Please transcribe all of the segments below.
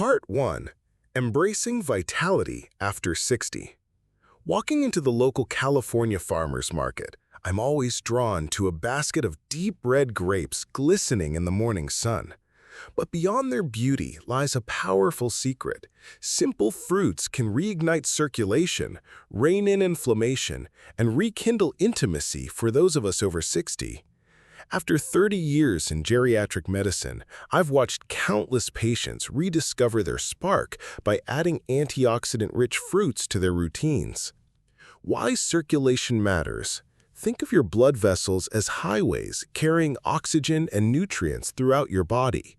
Part 1. Embracing Vitality After 60. Walking into the local California farmers market, I'm always drawn to a basket of deep red grapes glistening in the morning sun. But beyond their beauty lies a powerful secret. Simple fruits can reignite circulation, rein in inflammation, and rekindle intimacy for those of us over 60. After 30 years in geriatric medicine, I've watched countless patients rediscover their spark by adding antioxidant-rich fruits to their routines. Why circulation matters? Think of your blood vessels as highways carrying oxygen and nutrients throughout your body.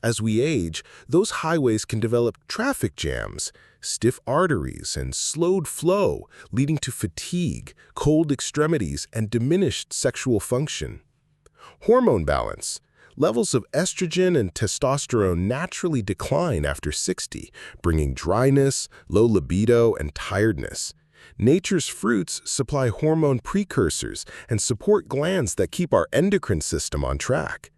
As we age, those highways can develop traffic jams, stiff arteries, and slowed flow, leading to fatigue, cold extremities, and diminished sexual function. Hormone balance. Levels of estrogen and testosterone naturally decline after 60, bringing dryness, low libido, and tiredness. Nature's fruits supply hormone precursors and support glands that keep our endocrine system on track.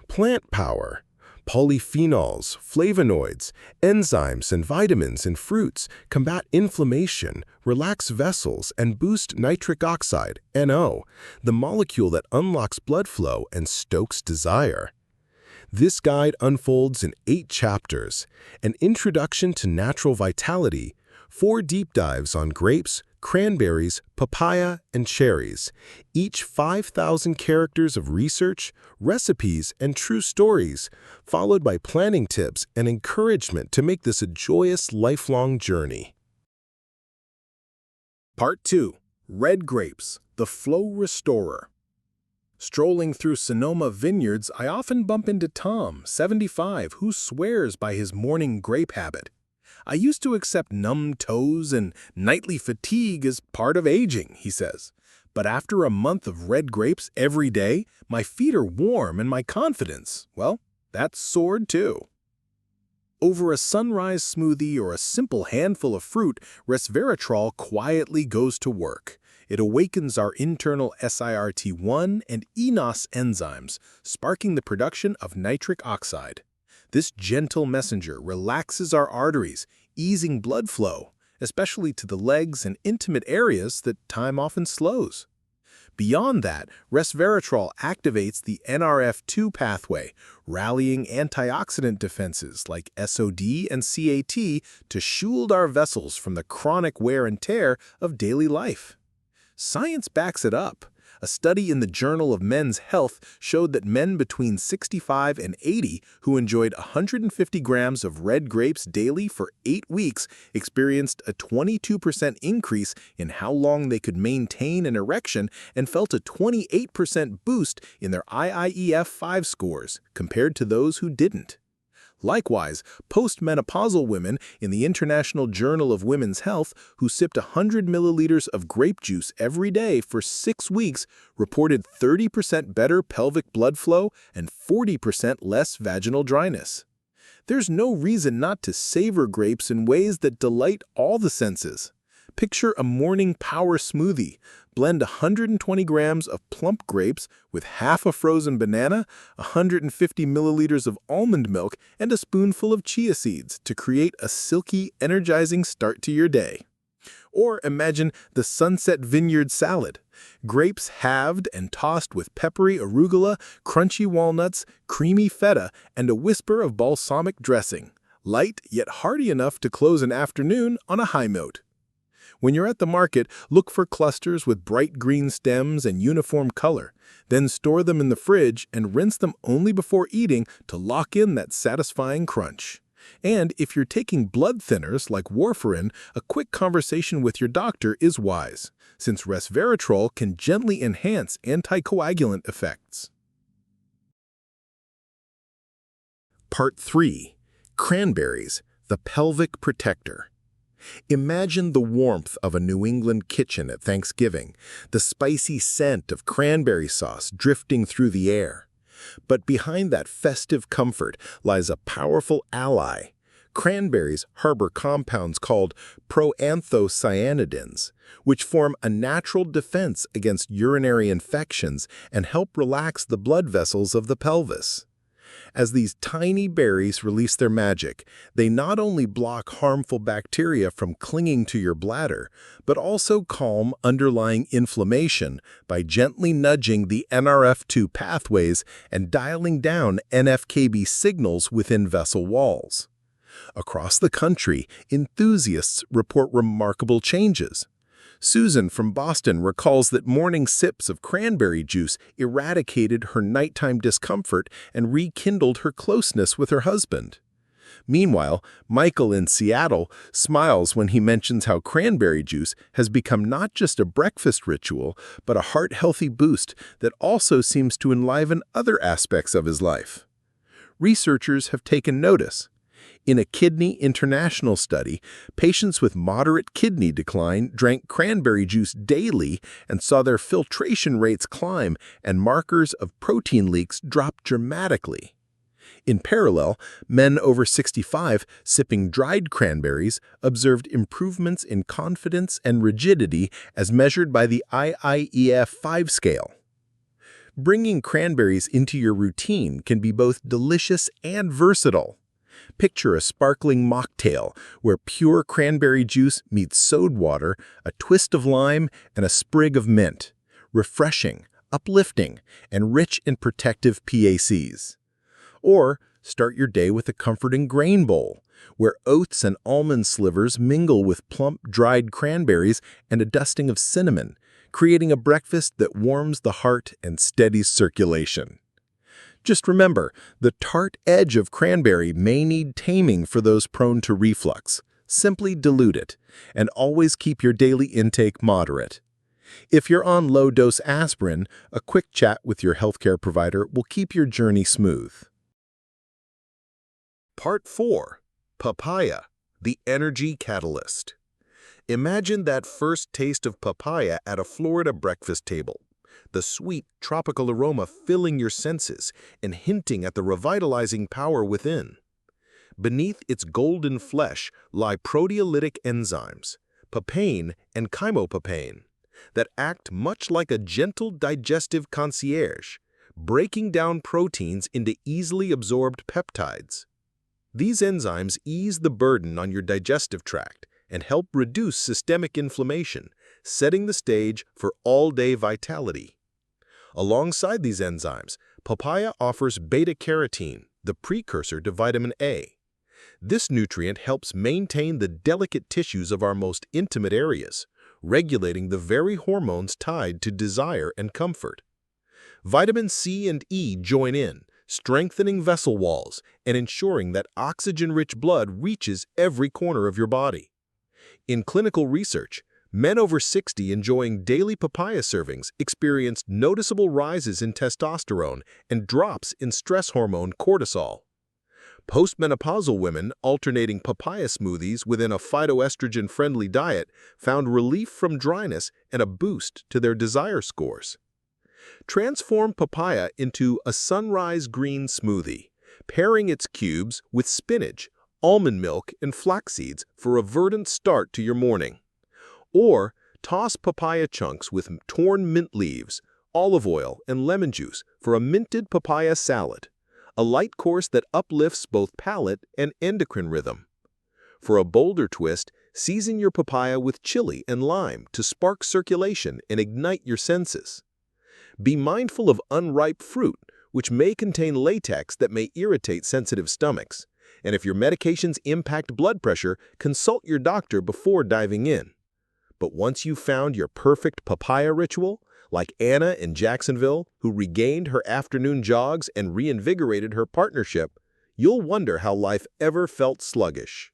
Plant power. Polyphenols, flavonoids, enzymes, and vitamins in fruits combat inflammation, relax vessels, and boost nitric oxide, NO, the molecule that unlocks blood flow and stokes desire. This guide unfolds in 8 chapters: an introduction to natural vitality, 4 deep dives on grapes, cranberries, papaya, and cherries, each 5,000 characters of research, recipes, and true stories, followed by planning tips and encouragement to make this a joyous, lifelong journey. Part 2. Red Grapes, the Flow Restorer. Strolling through Sonoma vineyards, I often bump into Tom, 75, who swears by his morning grape habit. I used to accept numb toes and nightly fatigue as part of aging, he says. But after a month of red grapes every day, my feet are warm and my confidence, well, that's soared too. Over a sunrise smoothie or a simple handful of fruit, resveratrol quietly goes to work. It awakens our internal SIRT1 and eNOS enzymes, sparking the production of nitric oxide. This gentle messenger relaxes our arteries, easing blood flow, especially to the legs and intimate areas that time often slows. Beyond that, resveratrol activates the NRF2 pathway, rallying antioxidant defenses like SOD and CAT to shield our vessels from the chronic wear and tear of daily life. Science backs it up. A study in the Journal of Men's Health showed that men between 65 and 80 who enjoyed 150 grams of red grapes daily for 8 weeks experienced a 22% increase in how long they could maintain an erection and felt a 28% boost in their IIEF-5 scores compared to those who didn't. Likewise, postmenopausal women in the International Journal of Women's Health who sipped 100 milliliters of grape juice every day for 6 weeks reported 30% better pelvic blood flow and 40% less vaginal dryness. There's no reason not to savor grapes in ways that delight all the senses. Picture a morning power smoothie. Blend 120 grams of plump grapes with half a frozen banana, 150 milliliters of almond milk, and a spoonful of chia seeds to create a silky, energizing start to your day. Or imagine the Sunset Vineyard salad. Grapes halved and tossed with peppery arugula, crunchy walnuts, creamy feta, and a whisper of balsamic dressing. Light yet hearty enough to close an afternoon on a high note. When you're at the market, look for clusters with bright green stems and uniform color. Then store them in the fridge and rinse them only before eating to lock in that satisfying crunch. And if you're taking blood thinners like warfarin, a quick conversation with your doctor is wise, since resveratrol can gently enhance anticoagulant effects. Part 3. Cranberries, the pelvic protector. Imagine the warmth of a New England kitchen at Thanksgiving, the spicy scent of cranberry sauce drifting through the air. But behind that festive comfort lies a powerful ally. Cranberries harbor compounds called proanthocyanidins, which form a natural defense against urinary infections and help relax the blood vessels of the pelvis. As these tiny berries release their magic, they not only block harmful bacteria from clinging to your bladder, but also calm underlying inflammation by gently nudging the NRF2 pathways and dialing down NF-κB signals within vessel walls. Across the country, enthusiasts report remarkable changes. Susan from Boston recalls that morning sips of cranberry juice eradicated her nighttime discomfort and rekindled her closeness with her husband. Meanwhile, Michael in Seattle smiles when he mentions how cranberry juice has become not just a breakfast ritual, but a heart-healthy boost that also seems to enliven other aspects of his life. Researchers have taken notice. In a Kidney International study, patients with moderate kidney decline drank cranberry juice daily and saw their filtration rates climb and markers of protein leaks drop dramatically. In parallel, men over 65 sipping dried cranberries observed improvements in confidence and rigidity as measured by the IIEF-5 scale. Bringing cranberries into your routine can be both delicious and versatile. Picture a sparkling mocktail where pure cranberry juice meets soda water, a twist of lime, and a sprig of mint. Refreshing, uplifting, and rich in protective PACs. Or start your day with a comforting grain bowl, where oats and almond slivers mingle with plump, dried cranberries and a dusting of cinnamon, creating a breakfast that warms the heart and steadies circulation. Just remember, the tart edge of cranberry may need taming for those prone to reflux. Simply dilute it, and always keep your daily intake moderate. If you're on low-dose aspirin, a quick chat with your healthcare provider will keep your journey smooth. Part 4. Papaya, the energy catalyst. Imagine that first taste of papaya at a Florida breakfast table. The sweet, tropical aroma filling your senses and hinting at the revitalizing power within. Beneath its golden flesh lie proteolytic enzymes, papain and chymopapain, that act much like a gentle digestive concierge, breaking down proteins into easily absorbed peptides. These enzymes ease the burden on your digestive tract and help reduce systemic inflammation, setting the stage for all-day vitality. Alongside these enzymes, papaya offers beta-carotene, the precursor to vitamin A. This nutrient helps maintain the delicate tissues of our most intimate areas, regulating the very hormones tied to desire and comfort. Vitamin C and E join in, strengthening vessel walls and ensuring that oxygen-rich blood reaches every corner of your body. In clinical research, men over 60 enjoying daily papaya servings experienced noticeable rises in testosterone and drops in stress hormone cortisol. Postmenopausal women alternating papaya smoothies within a phytoestrogen-friendly diet found relief from dryness and a boost to their desire scores. Transform papaya into a sunrise green smoothie, pairing its cubes with spinach, almond milk, and flax seeds for a verdant start to your morning. Or toss papaya chunks with torn mint leaves, olive oil, and lemon juice for a minted papaya salad, a light course that uplifts both palate and endocrine rhythm. For a bolder twist, season your papaya with chili and lime to spark circulation and ignite your senses. Be mindful of unripe fruit, which may contain latex that may irritate sensitive stomachs. And if your medications impact blood pressure, consult your doctor before diving in. But once you've found your perfect papaya ritual, like Anna in Jacksonville, who regained her afternoon jogs and reinvigorated her partnership, you'll wonder how life ever felt sluggish.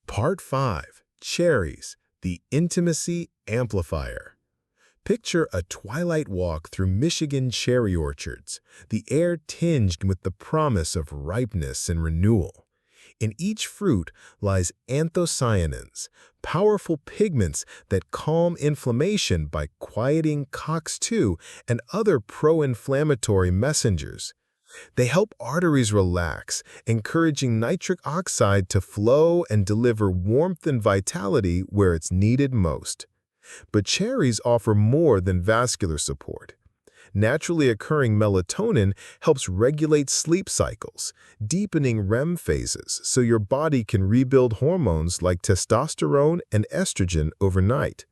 Part 5. Cherries, the intimacy amplifier. Picture a twilight walk through Michigan cherry orchards, the air tinged with the promise of ripeness and renewal. In each fruit lies anthocyanins, powerful pigments that calm inflammation by quieting COX-2 and other pro-inflammatory messengers. They help arteries relax, encouraging nitric oxide to flow and deliver warmth and vitality where it's needed most. But cherries offer more than vascular support. Naturally occurring melatonin helps regulate sleep cycles, deepening REM phases so your body can rebuild hormones like testosterone and estrogen overnight.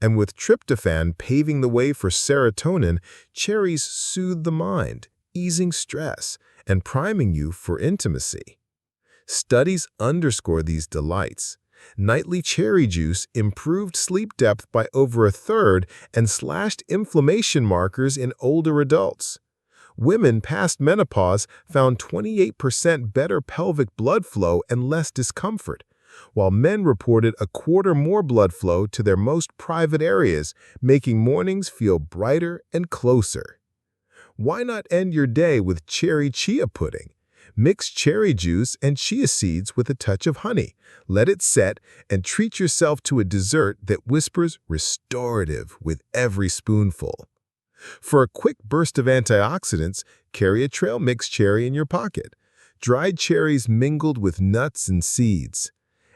And with tryptophan paving the way for serotonin, cherries soothe the mind, easing stress and priming you for intimacy. Studies underscore these delights. Nightly cherry juice improved sleep depth by over a third and slashed inflammation markers in older adults. Women past menopause found 28% better pelvic blood flow and less discomfort, while men reported a quarter more blood flow to their most private areas, making mornings feel brighter and closer. Why not end your day with cherry chia pudding? Mix cherry juice and chia seeds with a touch of honey. Let it set and treat yourself to a dessert that whispers restorative with every spoonful. For a quick burst of antioxidants, carry a trail mix cherry in your pocket. Dried cherries mingled with nuts and seeds.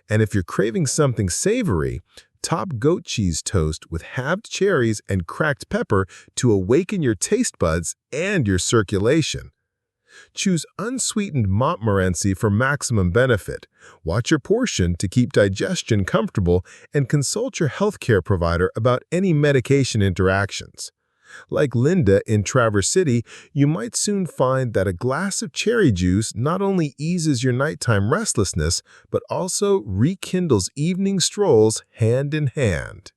And if you're craving something savory, top goat cheese toast with halved cherries and cracked pepper to awaken your taste buds and your circulation. Choose unsweetened Montmorency for maximum benefit. Watch your portion to keep digestion comfortable and consult your healthcare provider about any medication interactions. Like Linda in Traverse City, you might soon find that a glass of cherry juice not only eases your nighttime restlessness, but also rekindles evening strolls hand in hand.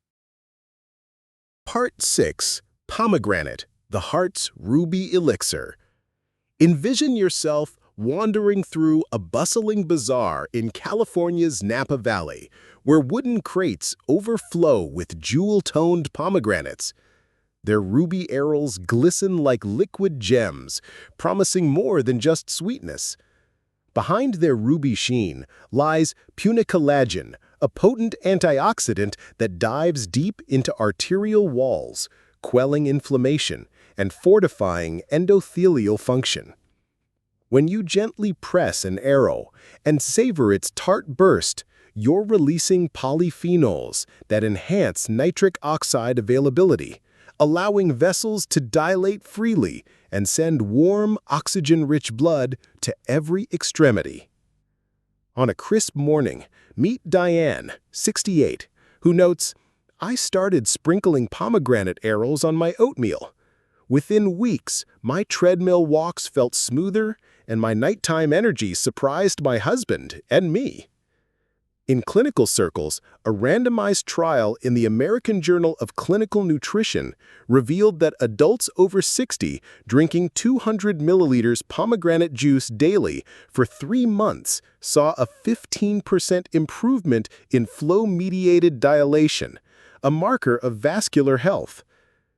Part 6. Pomegranate, the heart's ruby elixir. Envision yourself wandering through a bustling bazaar in California's Napa Valley, where wooden crates overflow with jewel-toned pomegranates. Their ruby arils glisten like liquid gems, promising more than just sweetness. Behind their ruby sheen lies punicalagin, a potent antioxidant that dives deep into arterial walls, quelling inflammation and fortifying endothelial function. When you gently press an arrow and savor its tart burst, you're releasing polyphenols that enhance nitric oxide availability, allowing vessels to dilate freely and send warm, oxygen-rich blood to every extremity. On a crisp morning, meet Diane, 68, who notes, "I started sprinkling pomegranate arils on my oatmeal. Within weeks, my treadmill walks felt smoother, and my nighttime energy surprised my husband and me." In clinical circles, a randomized trial in the American Journal of Clinical Nutrition revealed that adults over 60 drinking 200 milliliters pomegranate juice daily for 3 months saw a 15% improvement in flow-mediated dilation, a marker of vascular health.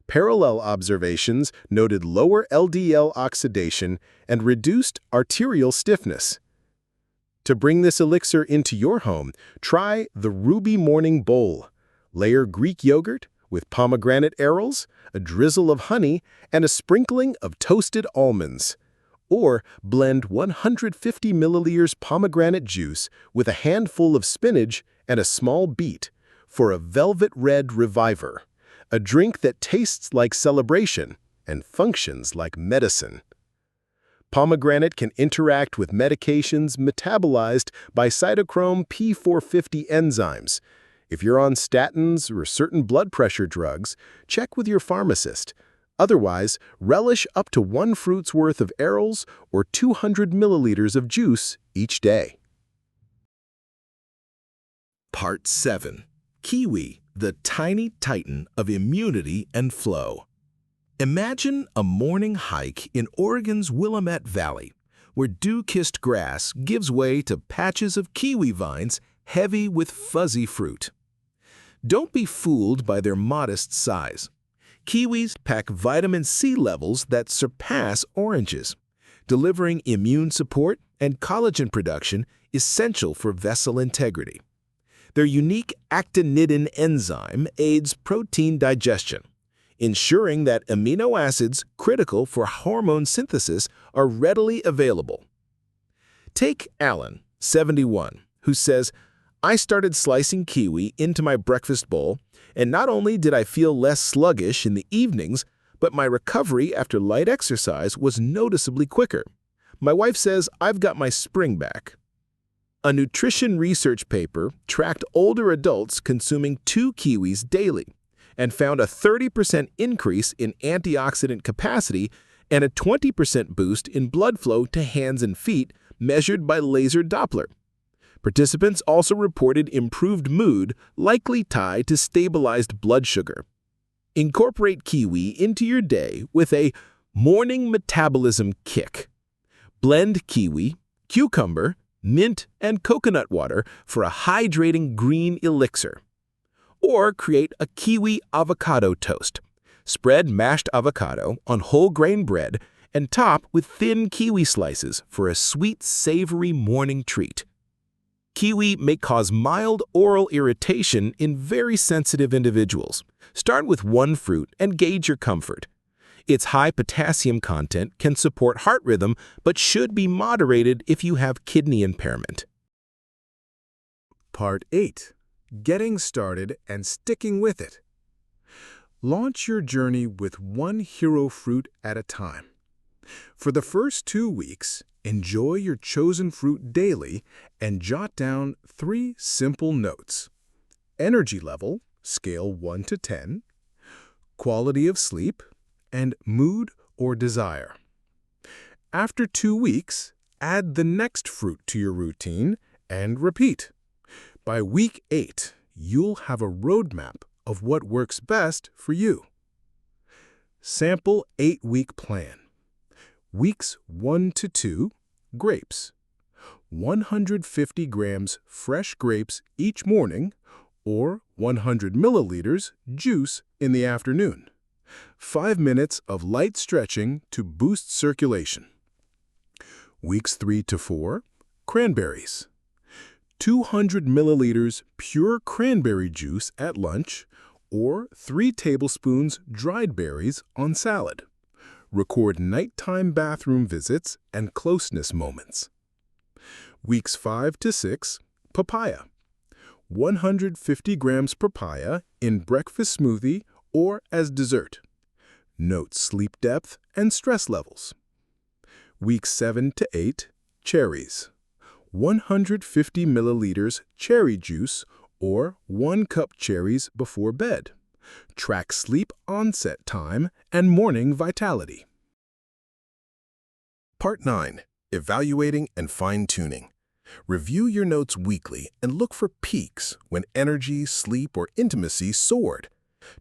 Parallel observations noted lower LDL oxidation and reduced arterial stiffness. To bring this elixir into your home, try the Ruby Morning Bowl. Layer Greek yogurt with pomegranate arils, a drizzle of honey, and a sprinkling of toasted almonds. Or blend 150 milliliters pomegranate juice with a handful of spinach and a small beet for a velvet red reviver, a drink that tastes like celebration and functions like medicine. Pomegranate can interact with medications metabolized by cytochrome P450 enzymes. If you're on statins or certain blood pressure drugs, check with your pharmacist. Otherwise, relish up to 1 fruit's worth of arils or 200 milliliters of juice each day. Part 7. Kiwi, the tiny titan of immunity and flow. Imagine a morning hike in Oregon's Willamette Valley, where dew-kissed grass gives way to patches of kiwi vines heavy with fuzzy fruit. Don't be fooled by their modest size. Kiwis pack vitamin C levels that surpass oranges, delivering immune support and collagen production essential for vessel integrity. Their unique actinidin enzyme aids protein digestion, ensuring that amino acids critical for hormone synthesis are readily available. Take Alan, 71, who says, "I started slicing kiwi into my breakfast bowl, and not only did I feel less sluggish in the evenings, but my recovery after light exercise was noticeably quicker. My wife says I've got my spring back. A nutrition research paper tracked older adults consuming 2 kiwis daily and found a 30% increase in antioxidant capacity and a 20% boost in blood flow to hands and feet measured by laser Doppler. Participants also reported improved mood, likely tied to stabilized blood sugar. Incorporate kiwi into your day with a morning metabolism kick. Blend kiwi, cucumber, mint, and coconut water for a hydrating green elixir. Or create a kiwi avocado toast. Spread mashed avocado on whole grain bread and top with thin kiwi slices for a sweet, savory morning treat. Kiwi may cause mild oral irritation in very sensitive individuals. Start with 1 fruit and gauge your comfort. Its high potassium content can support heart rhythm but should be moderated if you have kidney impairment. Part 8. Getting started and sticking with it. Launch your journey with 1 hero fruit at a time. For the first 2 weeks, enjoy your chosen fruit daily and jot down 3 simple notes. Energy level, scale 1 to 10, quality of sleep, and mood or desire. After 2 weeks, add the next fruit to your routine and repeat. By week 8, you'll have a roadmap of what works best for you. Sample 8-week plan. Weeks 1 to 2, grapes. 150 grams fresh grapes each morning or 100 milliliters juice in the afternoon. 5 minutes of light stretching to boost circulation. Weeks 3 to 4, cranberries. 200 milliliters pure cranberry juice at lunch or 3 tablespoons dried berries on salad. Record nighttime bathroom visits and closeness moments. Weeks 5 to 6, papaya. 150 grams papaya in breakfast smoothie or as dessert. Note sleep depth and stress levels. Weeks 7 to 8, cherries. 150 milliliters cherry juice or 1 cup cherries before bed. Track sleep onset time and morning vitality. Part 9. Evaluating and fine-tuning. Review your notes weekly and look for peaks when energy, sleep, or intimacy soared.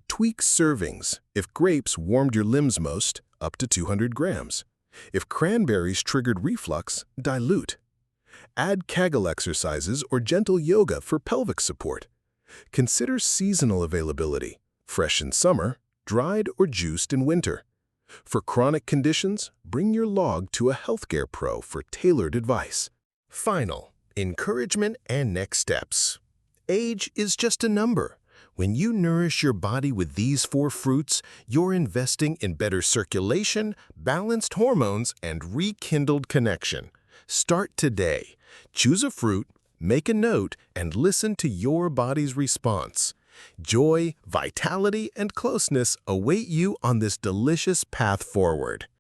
Tweak servings. If grapes warmed your limbs most, up to 200 grams. If cranberries triggered reflux, dilute. Add Kegel exercises or gentle yoga for pelvic support. Consider seasonal availability. Fresh in summer, dried or juiced in winter. For chronic conditions, bring your log to a healthcare pro for tailored advice. Final, encouragement and next steps. Age is just a number. When you nourish your body with these 4 fruits, you're investing in better circulation, balanced hormones, and rekindled connection. Start today. Choose a fruit, make a note, and listen to your body's response. Joy, vitality, and closeness await you on this delicious path forward.